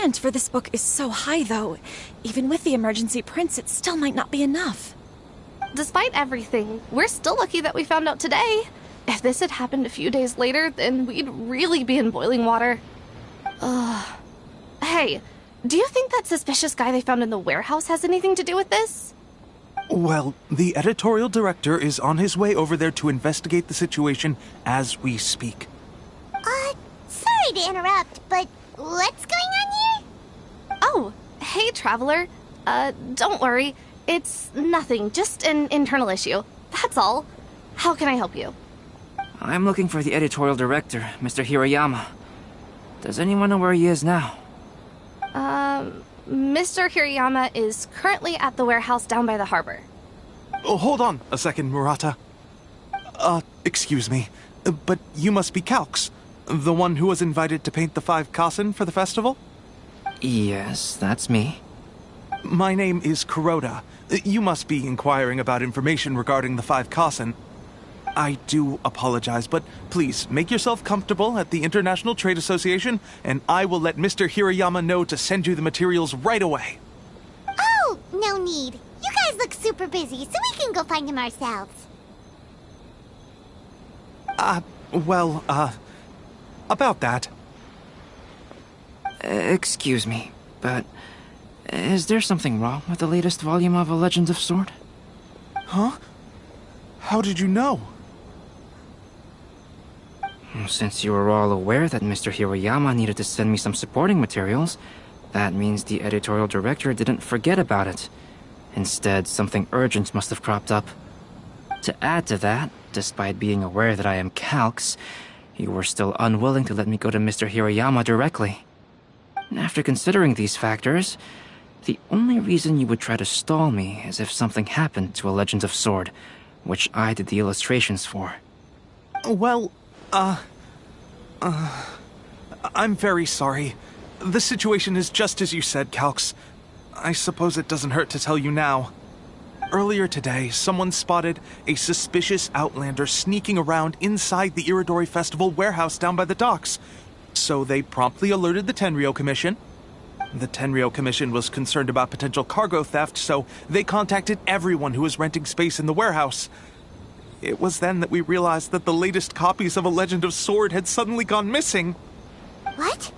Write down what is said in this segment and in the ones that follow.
demand for this book is so high, though. Even with the emergency prints, it still might not be enough. Despite everything, we're still lucky that we found out today. If this had happened a few days later, then we'd really be in boiling water. Hey, do you think that suspicious guy they found in the warehouse has anything to do with this? Well, the editorial director is on his way over there to investigate the situation as we speak. Sorry to interrupt, but what's going on here? Oh, hey, Traveler. Don't worry. It's nothing, just an internal issue. That's all. How can I help you? I'm looking for the editorial director, Mr. Hirayama. Does anyone know where he is now? Mr. Hirayama is currently at the warehouse down by the harbor. Oh, hold on a second, Murata. Excuse me, but you must be Calx, the one who was invited to paint the 5 kasen for the festival? Yes, that's me. My name is Kuroda. You must be inquiring about information regarding the 5 kasen. I do apologize, but please make yourself comfortable at the International Trade Association, and I will let Mr. Hirayama know to send you the materials right away. Oh, no need. You guys look super busy, so we can go find him ourselves. About that. Excuse me, but is there something wrong with the latest volume of A Legend of Sword? Huh? How did you know? Since you were all aware that Mr. Hirayama needed to send me some supporting materials, that means the editorial director didn't forget about it. Instead, something urgent must have cropped up. To add to that, despite being aware that I am Calx, you were still unwilling to let me go to Mr. Hirayama directly. After considering these factors, the only reason you would try to stall me is if something happened to A Legend of Sword, which I did the illustrations for. Well, I'm very sorry. The situation is just as you said, Calx. I suppose it doesn't hurt to tell you now. Earlier today, someone spotted a suspicious outlander sneaking around inside the Iridori Festival warehouse down by the docks. So they promptly alerted the Tenryou Commission. The Tenryou Commission was concerned about potential cargo theft, so they contacted everyone who was renting space in the warehouse. It was then that we realized that the latest copies of A Legend of Sword had suddenly gone missing. What?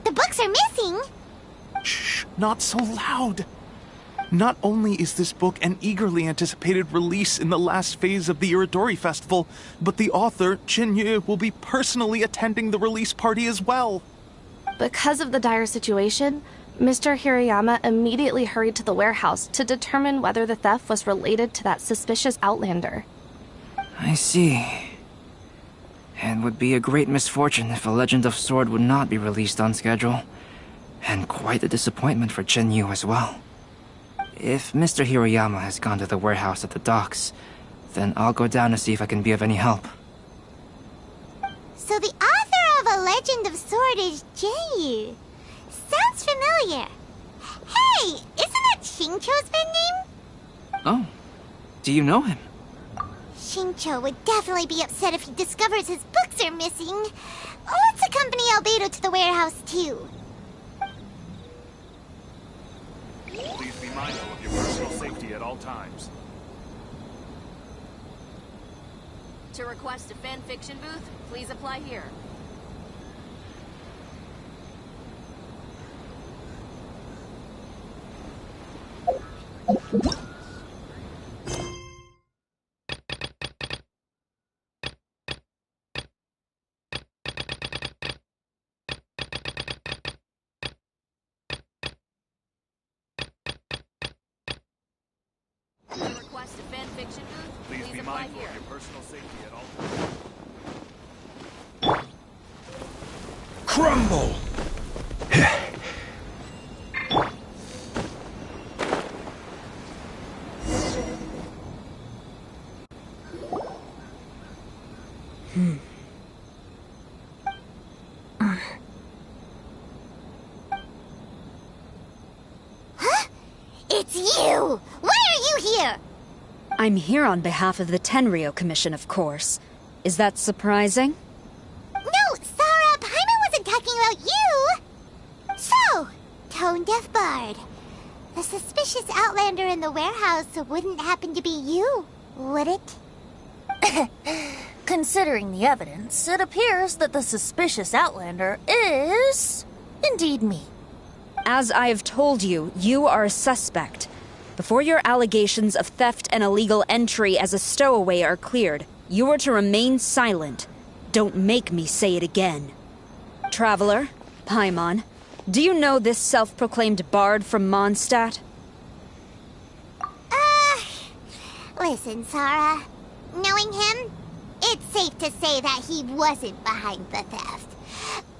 The books are missing? Shh, not so loud. Not only is this book an eagerly anticipated release in the last phase of the Iridori Festival, but the author, Chin-Yu, will be personally attending the release party as well. Because of the dire situation, Mr. Hirayama immediately hurried to the warehouse to determine whether the theft was related to that suspicious outlander. I see. It would be a great misfortune if A Legend of Sword would not be released on schedule. And quite a disappointment for Chen-Yu as well. If Mr. Hirayama has gone to the warehouse at the docks, then I'll go down to see if I can be of any help. So the author of A Legend of Sword is Jay. Sounds familiar. Hey, isn't that Xingqiu's pen name? Oh, do you know him? Xingqiu would definitely be upset if he discovers his books are missing. Let's accompany Albedo to the warehouse, too. Please be mindful of your personal safety at all times. To request a fanfiction booth, please apply here. Please be mindful of your personal safety at all times. Crumble! Huh? It's you! Why are you here? I'm here on behalf of the Tenryou Commission, of course. Is that surprising? No, Sarah, Paimon wasn't talking about you! So, tone deaf bard. The suspicious outlander in the warehouse wouldn't happen to be you, would it? Considering the evidence, it appears that the suspicious outlander is indeed me. As I have told you, you are a suspect. Before your allegations of theft and illegal entry as a stowaway are cleared, you are to remain silent. Don't make me say it again. Traveler, Paimon, do you know this self-proclaimed bard from Mondstadt? Listen, Sarah. Knowing him, it's safe to say that he wasn't behind the theft.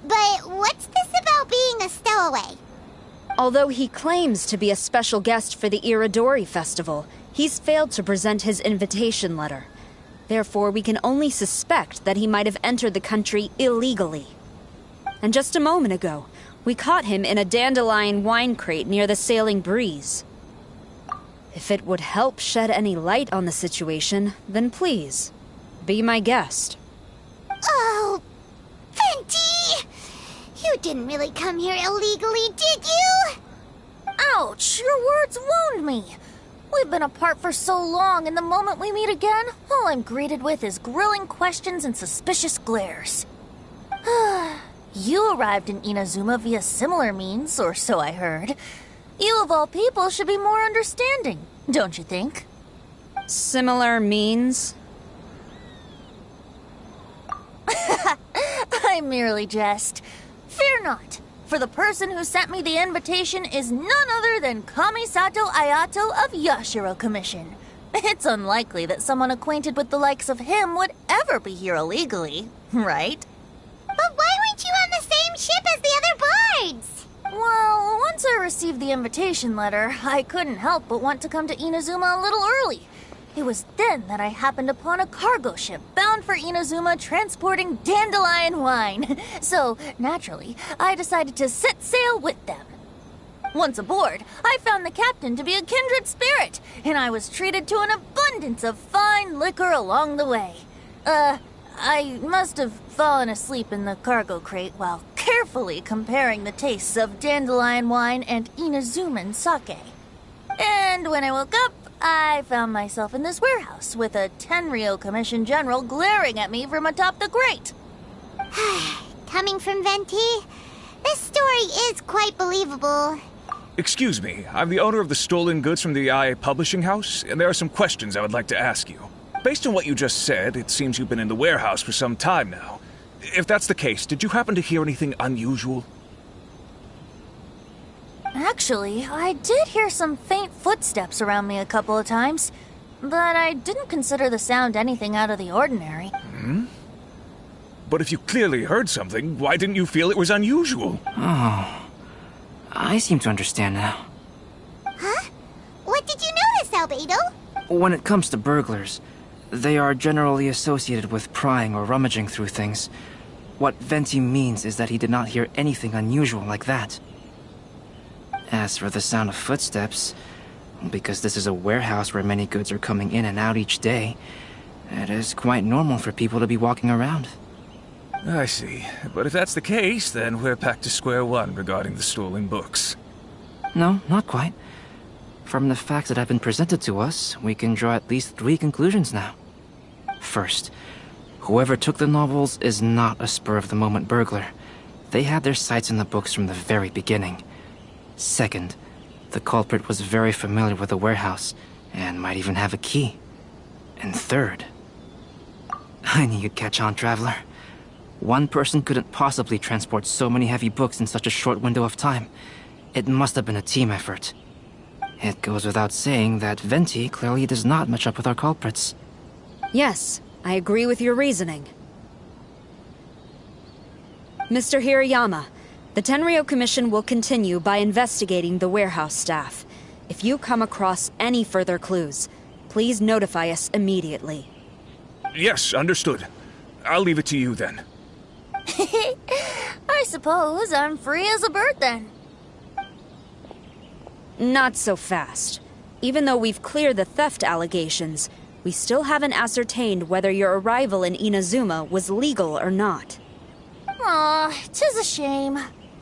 But what's this about being a stowaway? Although he claims to be a special guest for the Iridori Festival, he's failed to present his invitation letter. Therefore, we can only suspect that he might have entered the country illegally. And just a moment ago, we caught him in a dandelion wine crate near the Sailing Breeze. If it would help shed any light on the situation, then please, be my guest. Oh, Venti! You didn't really come here illegally, did you? Ouch, your words wound me. We've been apart for so long, and the moment we meet again, all I'm greeted with is grilling questions and suspicious glares. You arrived in Inazuma via similar means, or so I heard. You of all people should be more understanding, don't you think? Similar means? I merely jest. Fear not, for the person who sent me the invitation is none other than Kamisato Ayato of Yashiro Commission. It's unlikely that someone acquainted with the likes of him would ever be here illegally, right? But why weren't you on the same ship as the other bards? Well, once I received the invitation letter, I couldn't help but want to come to Inazuma a little early. It was then that I happened upon a cargo ship bound for Inazuma transporting dandelion wine. So, naturally, I decided to set sail with them. Once aboard, I found the captain to be a kindred spirit, and I was treated to an abundance of fine liquor along the way. I must have fallen asleep in the cargo crate while carefully comparing the tastes of dandelion wine and Inazuman sake. And when I woke up, I found myself in this warehouse with a Tenryo Commission General glaring at me from atop the grate. Coming from Venti, this story is quite believable. Excuse me, I'm the owner of the stolen goods from the IA publishing house, and there are some questions I would like to ask you. Based on what you just said, it seems you've been in the warehouse for some time now. If that's the case, did you happen to hear anything unusual? Actually, I did hear some faint footsteps around me a couple of times, but I didn't consider the sound anything out of the ordinary. But if you clearly heard something, why didn't you feel it was unusual? Oh, I seem to understand now. Huh? What did you notice, Albedo? When it comes to burglars, they are generally associated with prying or rummaging through things. What Venti means is that he did not hear anything unusual like that. As for the sound of footsteps, because this is a warehouse where many goods are coming in and out each day, it is quite normal for people to be walking around. I see. But if that's the case, then we're back to square one regarding the stolen books. No, not quite. From the facts that have been presented to us, we can draw at least 3 conclusions now. First, whoever took the novels is not a spur-of-the-moment burglar. They had their sights on the books from the very beginning. Second, the culprit was very familiar with the warehouse, and might even have a key. And third, I knew you'd catch on, Traveler. One person couldn't possibly transport so many heavy books in such a short window of time. It must have been a team effort. It goes without saying that Venti clearly does not match up with our culprits. Yes, I agree with your reasoning. Mr. Hirayama, the Tenryo Commission will continue by investigating the warehouse staff. If you come across any further clues, please notify us immediately. Yes, understood. I'll leave it to you then. I suppose I'm free as a bird then. Not so fast. Even though we've cleared the theft allegations, we still haven't ascertained whether your arrival in Inazuma was legal or not. Aw, 'tis a shame.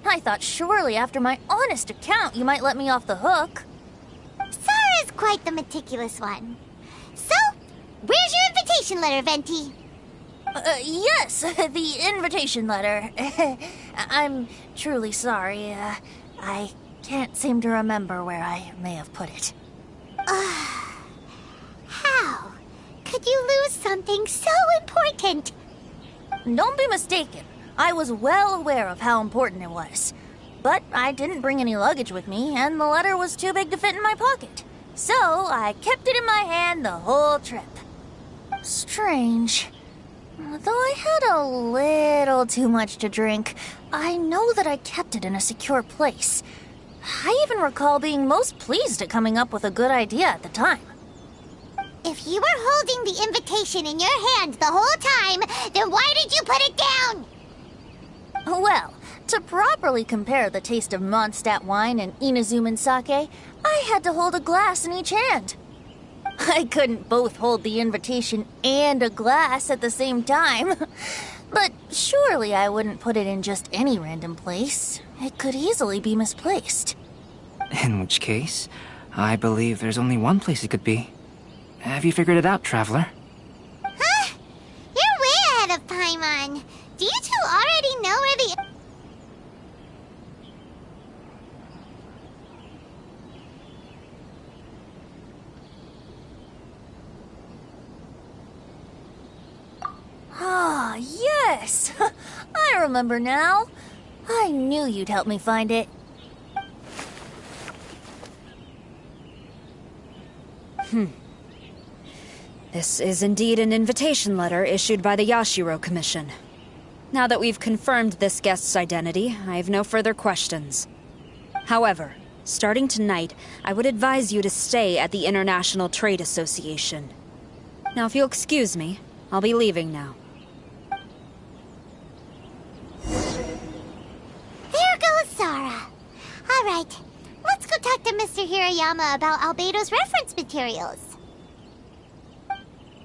I thought surely after my honest account you might let me off the hook. Sarah's quite the meticulous one. So, where's your invitation letter, Venti? Yes, the invitation letter. I'm truly sorry. I can't seem to remember where I may have put it. How could you lose something so important? Don't be mistaken. I was well aware of how important it was. But I didn't bring any luggage with me, and the letter was too big to fit in my pocket. So I kept it in my hand the whole trip. Strange. Though I had a little too much to drink, I know that I kept it in a secure place. I even recall being most pleased at coming up with a good idea at the time. If you were holding the invitation in your hand the whole time, then why did you put it down? Well, to properly compare the taste of Mondstadt wine and Inazuman sake, I had to hold a glass in each hand. I couldn't both hold the invitation and a glass at the same time. But surely I wouldn't put it in just any random place. It could easily be misplaced. In which case, I believe there's only one place it could be. Have you figured it out, Traveler? Huh? You're way ahead of Paimon. Do you two already know where the... Ah, yes! I remember now. I knew you'd help me find it. This is indeed an invitation letter issued by the Yashiro Commission. Now that we've confirmed this guest's identity, I have no further questions. However, starting tonight, I would advise you to stay at the International Trade Association. Now, if you'll excuse me, I'll be leaving now. There goes Sarah. All right, let's go talk to Mr. Hirayama about Albedo's reference materials.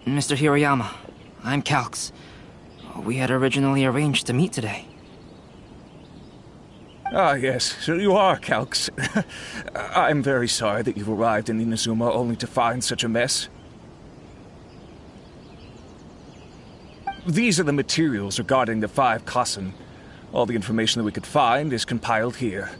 Mr. Hiroyama, I'm Calx. We had originally arranged to meet today. Ah, yes, so you are Calx. I'm very sorry that you've arrived in Inazuma only to find such a mess. These are the materials regarding the 5 Kassen. All the information that we could find is compiled here.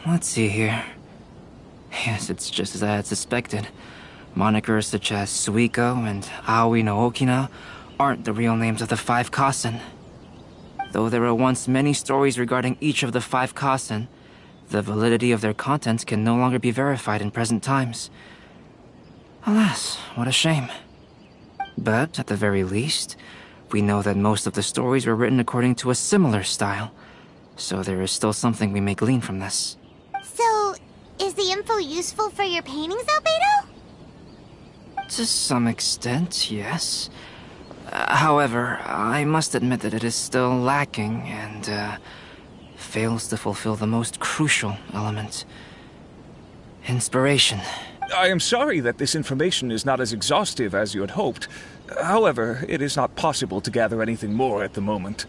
Let's see here. Yes, it's just as I had suspected. Monikers such as Suiko and Aoi no Okina aren't the real names of the 5 Kasen. Though there were once many stories regarding each of the 5 Kasen, the validity of their contents can no longer be verified in present times. Alas, what a shame. But, at the very least, we know that most of the stories were written according to a similar style, so there is still something we may glean from this. So, is the info useful for your paintings, Albedo? To some extent, yes. However, I must admit that it is still lacking and, fails to fulfill the most crucial element. Inspiration. I am sorry that this information is not as exhaustive as you had hoped. However, it is not possible to gather anything more at the moment.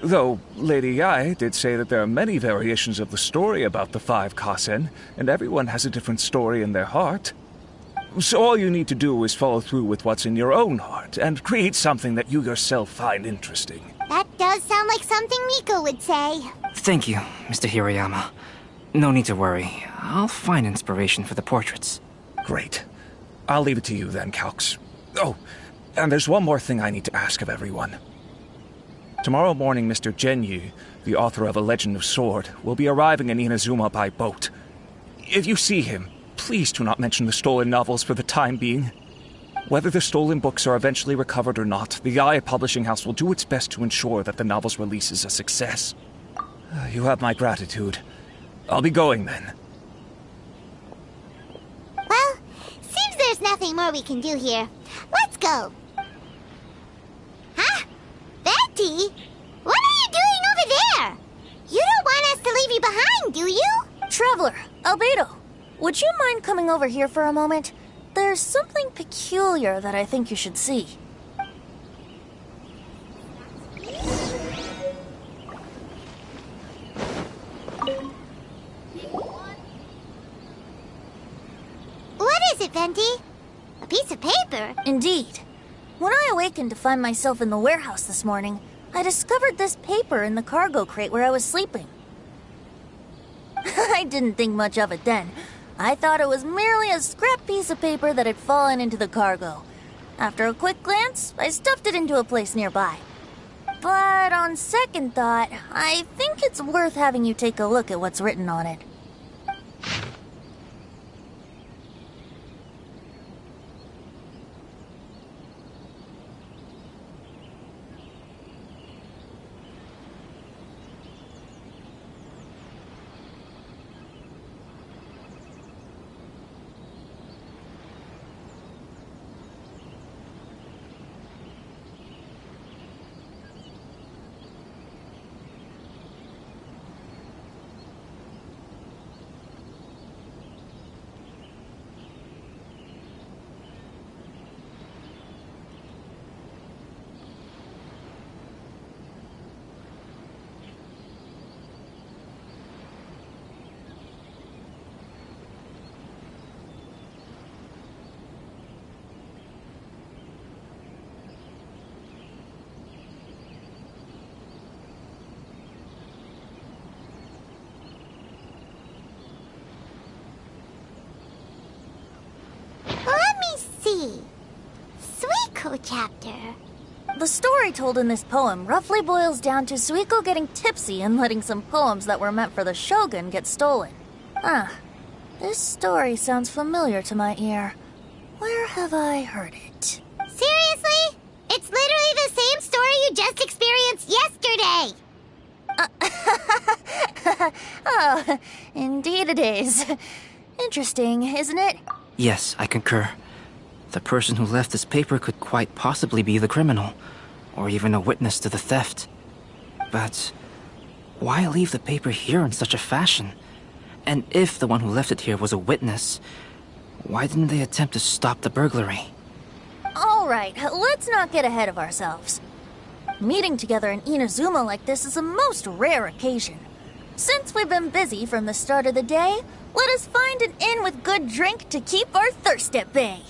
Though, Lady Yae did say that there are many variations of the story about the 5 Kasen, and everyone has a different story in their heart. So all you need to do is follow through with what's in your own heart, and create something that you yourself find interesting. That does sound like something Miko would say. Thank you, Mr. Hirayama. No need to worry. I'll find inspiration for the portraits. Great. I'll leave it to you then, Calx. Oh, and there's one more thing I need to ask of everyone. Tomorrow morning, Mr. Genyu, the author of A Legend of Sword, will be arriving in Inazuma by boat. If you see him, please do not mention the stolen novels for the time being. Whether the stolen books are eventually recovered or not, the Yae Publishing House will do its best to ensure that the novel's release is a success. You have my gratitude. I'll be going then. Well, seems there's nothing more we can do here. Let's go. Huh? Betty? What are you doing over there? You don't want us to leave you behind, do you? Traveler, Albedo, would you mind coming over here for a moment? There's something peculiar that I think you should see. What is it, Venti? A piece of paper? Indeed. When I awakened to find myself in the warehouse this morning, I discovered this paper in the cargo crate where I was sleeping. I didn't think much of it then. I thought it was merely a scrap piece of paper that had fallen into the cargo. After a quick glance, I stuffed it into a place nearby. But on second thought, I think it's worth having you take a look at what's written on it. Suiko chapter. The story told in this poem roughly boils down to Suiko getting tipsy and letting some poems that were meant for the shogun get stolen. This story sounds familiar to my ear. Where have I heard it? Seriously? It's literally the same story you just experienced yesterday! Oh, indeed it is. Interesting, isn't it? Yes, I concur. The person who left this paper could quite possibly be the criminal, or even a witness to the theft. But why leave the paper here in such a fashion? And if the one who left it here was a witness, why didn't they attempt to stop the burglary? Alright, let's not get ahead of ourselves. Meeting together in Inazuma like this is a most rare occasion. Since we've been busy from the start of the day, let us find an inn with good drink to keep our thirst at bay.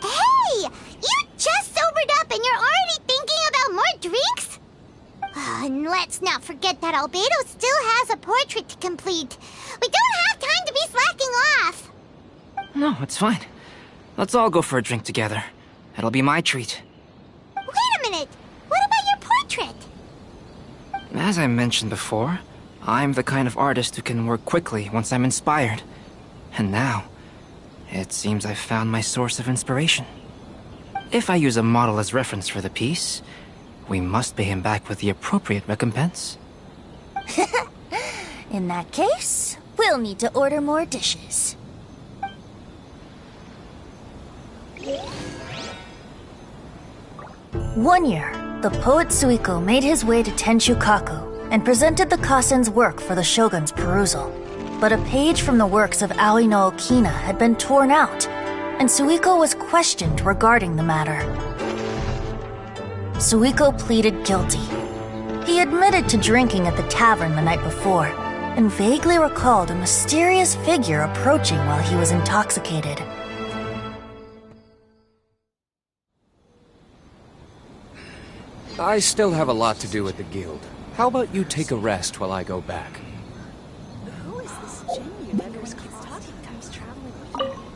Hey! You just sobered up and you're already thinking about more drinks? And let's not forget that Albedo still has a portrait to complete. We don't have time to be slacking off. No, it's fine. Let's all go for a drink together. It'll be my treat. Wait a minute. What about your portrait? As I mentioned before, I'm the kind of artist who can work quickly once I'm inspired. And now, it seems I've found my source of inspiration. If I use a model as reference for the piece, we must pay him back with the appropriate recompense. In that case, we'll need to order more dishes. One year, the poet Suiko made his way to Tenshukaku and presented the Kasen's work for the shogun's perusal. But a page from the works of Aoi no Okina had been torn out, and Suiko was questioned regarding the matter. Suiko pleaded guilty. He admitted to drinking at the tavern the night before, and vaguely recalled a mysterious figure approaching while he was intoxicated. I still have a lot to do with the guild. How about you take a rest while I go back? Who is this genuine fingers crossed he comes traveling with me?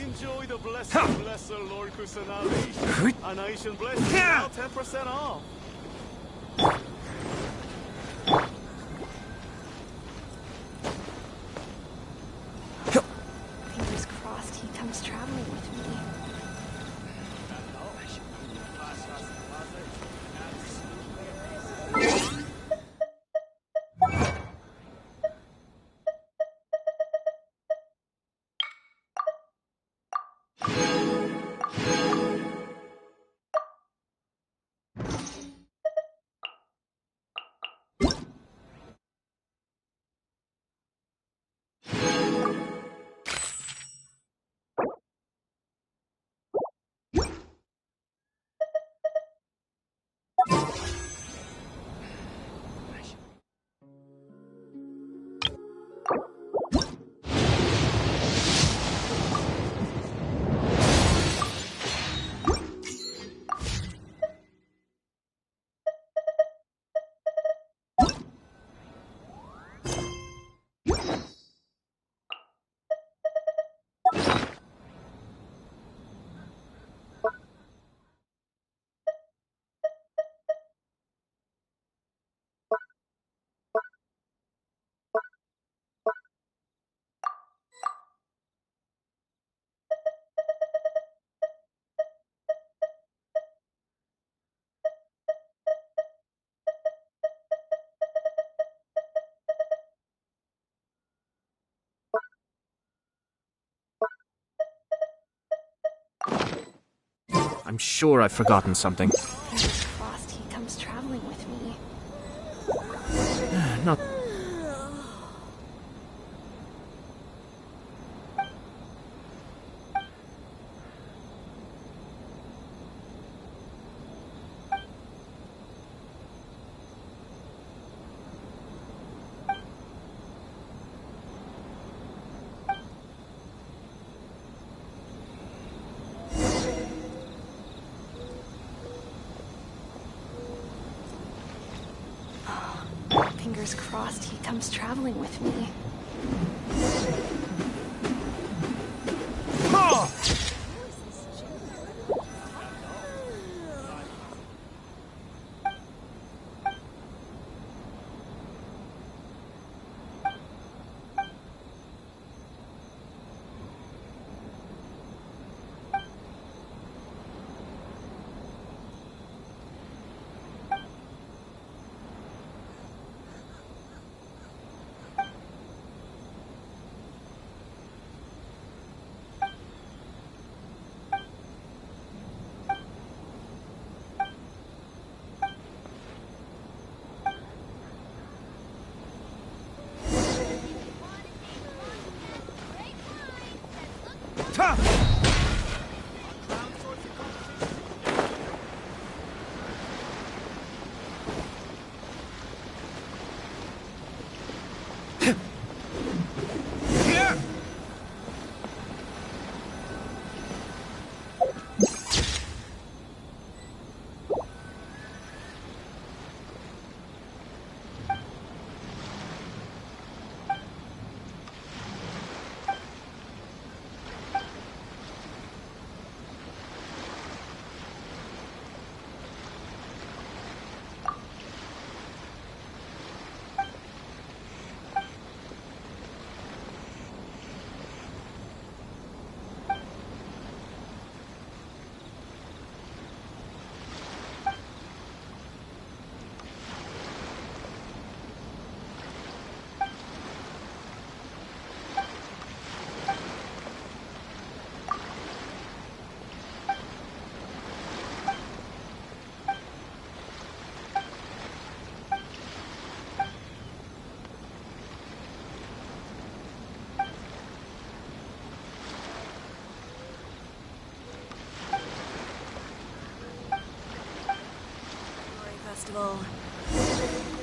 Enjoy the blessed Lord Kusanagi. And I shall bless you now 10% off. Fingers crossed he comes traveling with me. I'm sure I've forgotten something. Fingers crossed he comes traveling with me. Not... fingers crossed he comes traveling with me. Festival.